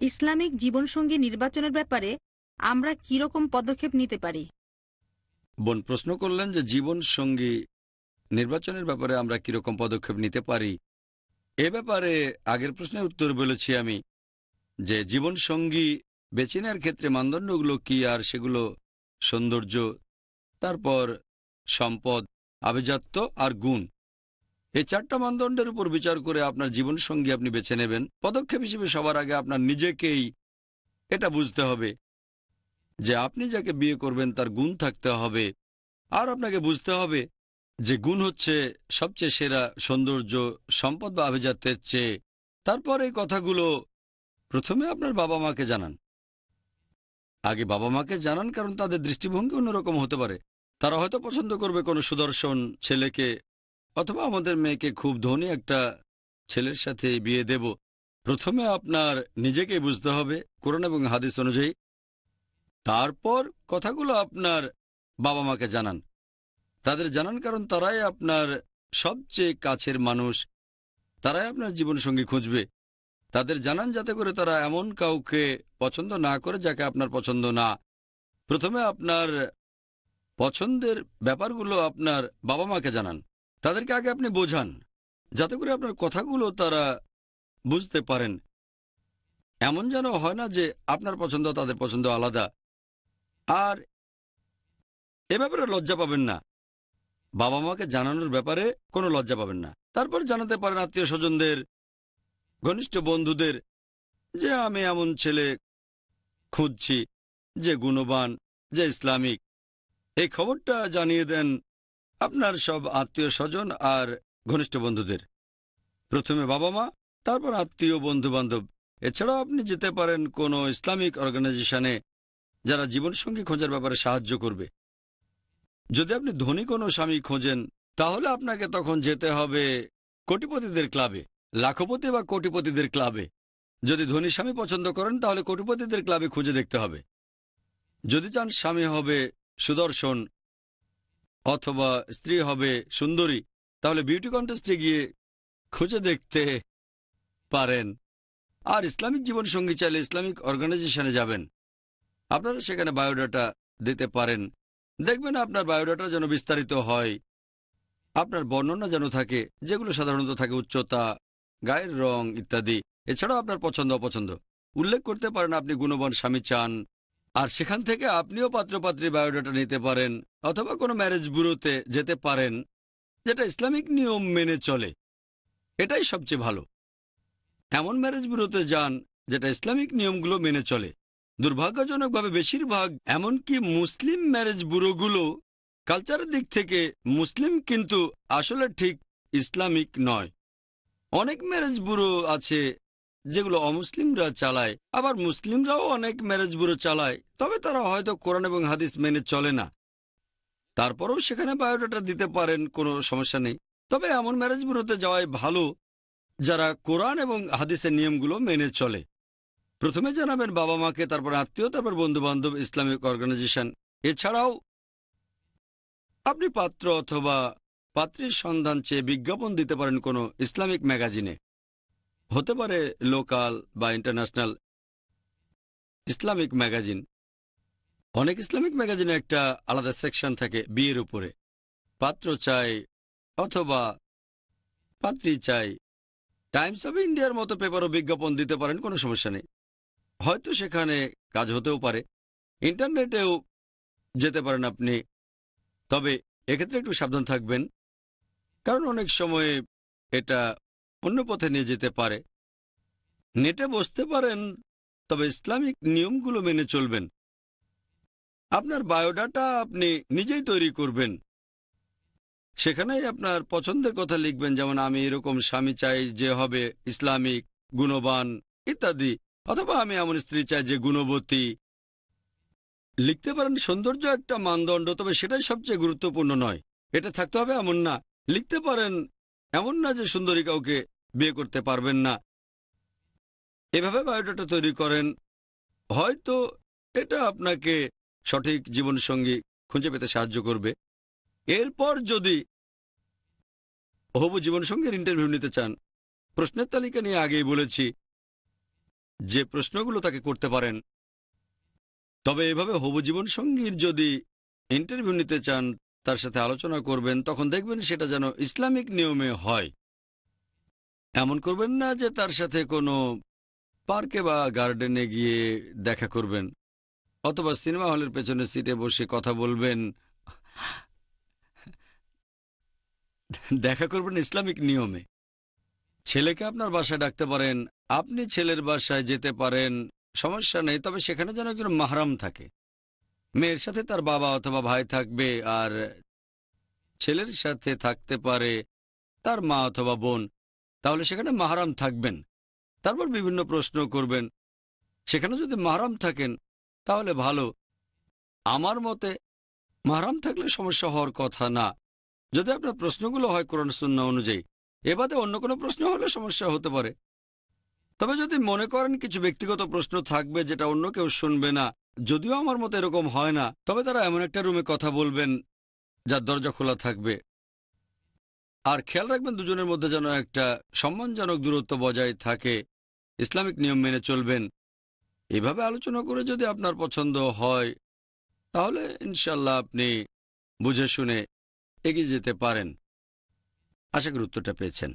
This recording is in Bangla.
ইসলামিক জীবনসঙ্গী নির্বাচনের ব্যাপারে আমরা কি রকম পদক্ষেপ নিতে পারি? বোন প্রশ্ন করলেন যে জীবন সঙ্গী নির্বাচনের ব্যাপারে আমরা কিরকম পদক্ষেপ নিতে পারি। এ ব্যাপারে আগের প্রশ্নের উত্তর বলেছি আমি যে জীবন সঙ্গী বেছে নেওয়ার ক্ষেত্রে মানদণ্ডগুলো কি, আর সেগুলো সৌন্দর্য, তারপর সম্পদ, আভিজাত্য আর গুণ। এই চারটা মানদণ্ডের উপর বিচার করে আপনার জীবনসঙ্গী আপনি বেছে নেবেন। পদক্ষেপ হিসেবে সবার আগে আপনার নিজেকেই এটা বুঝতে হবে যে আপনি যাকে বিয়ে করবেন তার গুণ থাকতে হবে, আর আপনাকে বুঝতে হবে যে গুণ হচ্ছে সবচেয়ে সেরা সৌন্দর্য, সম্পদ বা আভিজাত্যের চেয়ে। তারপর এই কথাগুলো প্রথমে আপনার বাবা মাকে জানান। আগে বাবা মাকে জানান, কারণ তাদের দৃষ্টিভঙ্গি অন্যরকম হতে পারে। তারা হয়তো পছন্দ করবে কোনো সুদর্শন ছেলেকে, অথবা আমাদের মেয়েকে খুব ধনী একটা ছেলের সাথে বিয়ে দেব। প্রথমে আপনার নিজেকেই বুঝতে হবে কোরআন এবং হাদিস অনুযায়ী, তারপর কথাগুলো আপনার বাবা মাকে জানান। তাদের জানান কারণ তারাই আপনার সবচেয়ে কাছের মানুষ, তারাই আপনার জীবনসঙ্গী খুঁজবে। তাদের জানান যাতে করে তারা এমন কাউকে পছন্দ না করে যাকে আপনার পছন্দ না। প্রথমে আপনার পছন্দের ব্যাপারগুলো আপনার বাবা মাকে জানান। তাদেরকে আগে আপনি বোঝান যাতে করে আপনার কথাগুলো তারা বুঝতে পারেন। এমন যেন হয় না যে আপনার পছন্দ তাদের পছন্দ আলাদা। আর এ ব্যাপারে লজ্জা পাবেন না, বাবা মাকে জানানোর ব্যাপারে কোনো লজ্জা পাবেন না। তারপর জানাতে পারেন আত্মীয় স্বজনদের, ঘনিষ্ঠ বন্ধুদের যে আমি এমন ছেলে খুঁজছি যে গুণবান, যে ইসলামিক। এই খবরটা জানিয়ে দেন আপনার সব আত্মীয় স্বজন আর ঘনিষ্ঠ বন্ধুদের। প্রথমে বাবা মা, তারপর আত্মীয় বন্ধু বান্ধব। এছাড়াও আপনি যেতে পারেন কোনো ইসলামিক অর্গানাইজেশনে যারা জীবনসঙ্গী খোঁজার ব্যাপারে সাহায্য করবে। যদি আপনি ধনী কোনো স্বামী খোঁজেন তাহলে আপনাকে তখন যেতে হবে কোটিপতিদের ক্লাবে, লাখপতি বা কোটিপতিদের ক্লাবে। যদি ধনী স্বামী পছন্দ করেন তাহলে কোটিপতিদের ক্লাবে খুঁজে দেখতে হবে। যদি চান স্বামী হবে সুদর্শন অথবা স্ত্রী হবে সুন্দরী, তাহলে বিউটি কন্টেস্টে গিয়ে খুঁজে দেখতে পারেন। আর ইসলামিক জীবনসঙ্গী চাইলে ইসলামিক অর্গানাইজেশনে যাবেন। আপনারা সেখানে বায়োডাটা দিতে পারেন। দেখবেন আপনার বায়োডাটা যেন বিস্তারিত হয়, আপনার বর্ণনা যেন থাকে, যেগুলো সাধারণত থাকে উচ্চতা, গায়ের রং ইত্যাদি। এছাড়াও আপনার পছন্দ অপছন্দ উল্লেখ করতে পারেন। আপনি গুণবান স্বামী চান, আর সেখান থেকে আপনিও পাত্রপাত্রীর বায়োডাটা নিতে পারেন, অথবা কোনো ম্যারেজ ব্যুরোতে যেতে পারেন যেটা ইসলামিক নিয়ম মেনে চলে। এটাই সবচেয়ে ভালো। এমন ম্যারেজ ব্যুরোতে যান যেটা ইসলামিক নিয়মগুলো মেনে চলে। দুর্ভাগ্যজনকভাবে বেশিরভাগ, এমনকি মুসলিম ম্যারেজ ব্যুরোগুলো কালচারের দিক থেকে মুসলিম কিন্তু আসলে ঠিক ইসলামিক নয়। অনেক ম্যারেজ ব্যুরো আছে যেগুলো অমুসলিমরা চালায়, আবার মুসলিমরাও অনেক ম্যারেজ ব্যুরো চালায়, তবে তারা হয়তো কোরআন এবং হাদিস মেনে চলে না। তারপরেও সেখানে বায়োডাটা দিতে পারেন, কোনো সমস্যা নেই। তবে এমন ম্যারেজ ব্যুরোতে যাওয়াই ভালো যারা কোরআন এবং হাদিসের নিয়মগুলো মেনে চলে। প্রথমে জানাবেন বাবা মাকে, তারপর আত্মীয়, তারপর বন্ধু বান্ধব, ইসলামিক অর্গানাইজেশন। এছাড়াও আপনি পাত্র অথবা পাত্রীর সন্ধান চেয়ে বিজ্ঞাপন দিতে পারেন কোনো ইসলামিক ম্যাগাজিনে। হতে পারে লোকাল বা ইন্টারন্যাশনাল ইসলামিক ম্যাগাজিন। অনেক ইসলামিক ম্যাগাজিনে একটা আলাদা সেকশন থাকে বিয়ের উপরে। পাত্র চাই অথবা পাত্রী চাই। টাইমস অফ ইন্ডিয়ার মতো পেপারও বিজ্ঞাপন দিতে পারেন, কোনো সমস্যা নেই। হয়তো সেখানে কাজ হতেও পারে। ইন্টারনেটেও যেতে পারেন আপনি, তবে এক্ষেত্রে একটু সাবধান থাকবেন, কারণ অনেক সময় এটা অন্য পথে নিয়ে যেতে পারে। নেটে বসতে পারেন, তবে ইসলামিক নিয়মগুলো মেনে চলবেন। আপনার বায়োডাটা আপনি নিজেই তৈরি করবেন। সেখানেই আপনার পছন্দের কথা লিখবেন, যেমন আমি এরকম স্বামী চাই যে হবে ইসলামিক, গুণবান ইত্যাদি, অথবা আমি এমন স্ত্রী চাই যে গুণবতী। লিখতে পারেন সৌন্দর্য একটা মানদণ্ড, তবে সেটাই সবচেয়ে গুরুত্বপূর্ণ নয়। এটা থাকতে হবে এমন না। লিখতে পারেন এমন না যে সুন্দরী কাউকে বিয়ে করতে পারবেন না। এভাবে বায়োডাটা তৈরি করেন। হয়তো এটা আপনাকে সঠিক জীবনসঙ্গী খুঁজে পেতে সাহায্য করবে। এরপর যদি হবু জীবনসঙ্গীর ইন্টারভিউ নিতে চান, প্রশ্নের তালিকা নিয়ে আগেই বলেছি, যে প্রশ্নগুলো তাকে করতে পারেন। তবে এভাবে হবু জীবন সঙ্গীর যদি ইন্টারভিউ নিতে চান, তার সাথে আলোচনা করবেন, তখন দেখবেন সেটা যেন ইসলামিক নিয়মে হয়। এমন করবেন না যে তার সাথে কোনো পার্কে বা গার্ডেনে গিয়ে দেখা করবেন, অথবা সিনেমা হলের পেছনে সিটে বসে কথা বলবেন। দেখা করবেন ইসলামিক নিয়মে। ছেলেকে আপনার বাসায় ডাকতে পারেন, আপনি ছেলের বাসায় যেতে পারেন, সমস্যা নেই। তবে সেখানে যেন একজন মাহরাম থাকে। মেয়ের সাথে তার বাবা অথবা ভাই থাকবে, আর ছেলের সাথে থাকতে পারে তার মা অথবা বোন। তাহলে সেখানে মাহরাম থাকবেন। তারপর বিভিন্ন প্রশ্ন করবেন। সেখানে যদি মাহরাম থাকেন তাহলে ভালো। আমার মতে মাহরাম থাকলে সমস্যা হওয়ার কথা না, যদি আপনার প্রশ্নগুলো হয় কোরআন সুন্নাহ অনুযায়ী। এ বাদে অন্য কোনো প্রশ্ন হলে সমস্যা হতে পারে। তবে যদি মনে করেন কিছু ব্যক্তিগত প্রশ্ন থাকবে যেটা অন্য কেউ শুনবে না, যদিও আমার মতে এরকম হয় না, তবে তারা এমন একটা রুমে কথা বলবেন যার দরজা খোলা থাকবে। আর খেয়াল রাখবেন দুজনের মধ্যে যেন একটা সম্মানজনক দূরত্ব বজায় থাকে, ইসলামিক নিয়ম মেনে চলবেন। এভাবে আলোচনা করে যদি আপনার পছন্দ হয়, তাহলে ইনশাল্লাহ আপনি বুঝে শুনে এগিয়ে যেতে পারেন। আশা করি উত্তরটা পেয়েছেন।